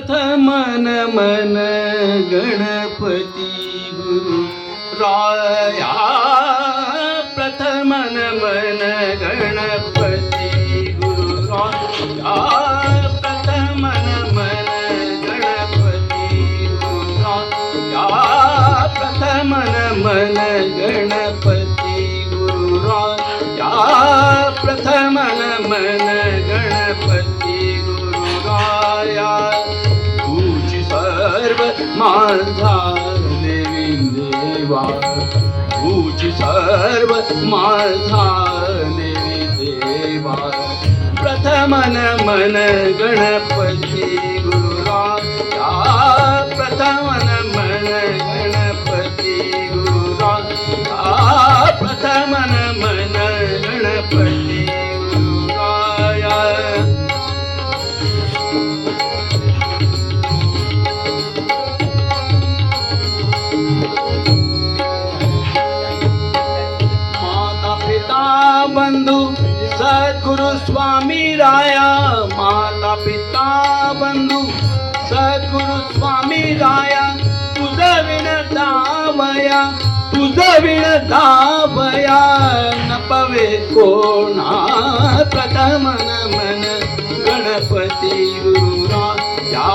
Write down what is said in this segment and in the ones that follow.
प्रथम नमन गणपती गुरु राया प्रथम नमन गणपती गुरु राया प्रथम नमन गणपती गुरु राया प्रथम नमन गणपती गुरु राया प्रथम नमन गणपती गुरु राया तुझी सर्व माझा देवी देवा तुझी सर्व माझा देवी देवा प्रथम नमन गणपती गुरु राया प्रथम नमन गणपती गुरु राया प्रथम नमन गणपती गुरु राया बंधु सद्गुरु स्वामी राया माता पिता बंधु सद्गुरु स्वामी राया तुझ विण दावया तुझ विण दावया न पवे कोणा प्रथम नमन गणपती गुरु राया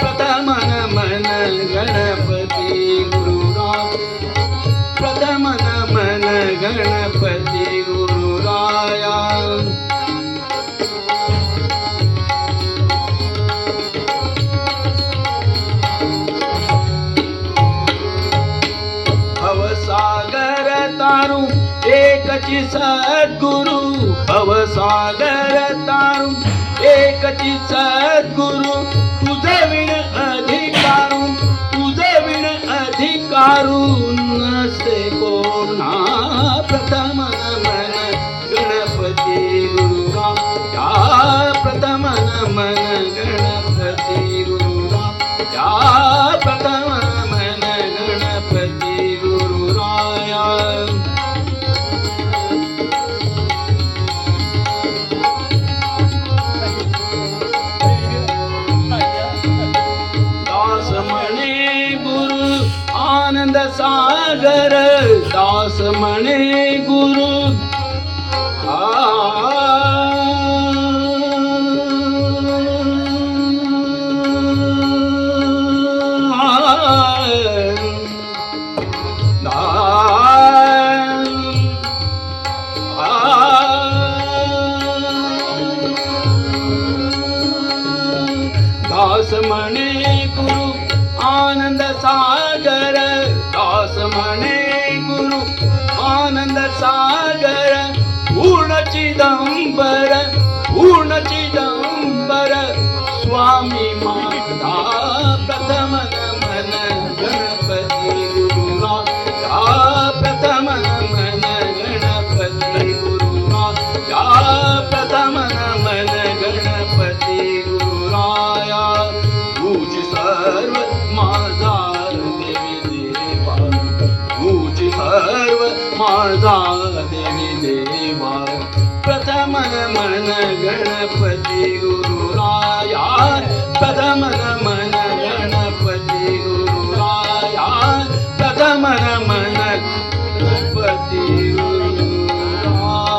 प्रथम नमन गणपती गुरु राया प्रथम नमन गणपती गुरु राया भवसागर तारू एकची सद्गुरु भवसागर तारू एकची सद्गुरु तुझ विण अधिकारू तुझ विण अधिकारू नसे कोणा प्रथम नमन गणपती गुरु राया प्रथम नमन गणपती गुरु राया प्रथम नमन गणपती गुरु राया दास म्हणे गुरु आनंद सागर दास म्हणे गुरु दास म्हणे गुरु आनंद सागर दास म्हणे गुरु आनंद सागर पूर्ण चिदंबर स्वामी माता प्रथम नमन गणपती गुरु राया प्रथम नमन गणपती गुरु राया प्रथम नमन गणपती गुरु राया तुझी सर्व माझा देवी देवा तुझी सर्व माझा देवी देवा प्रथम नमन गणपती गुरु राया प्रथम नमन गणपती गुरु राया प्रथम नमन गणपती गुरु राया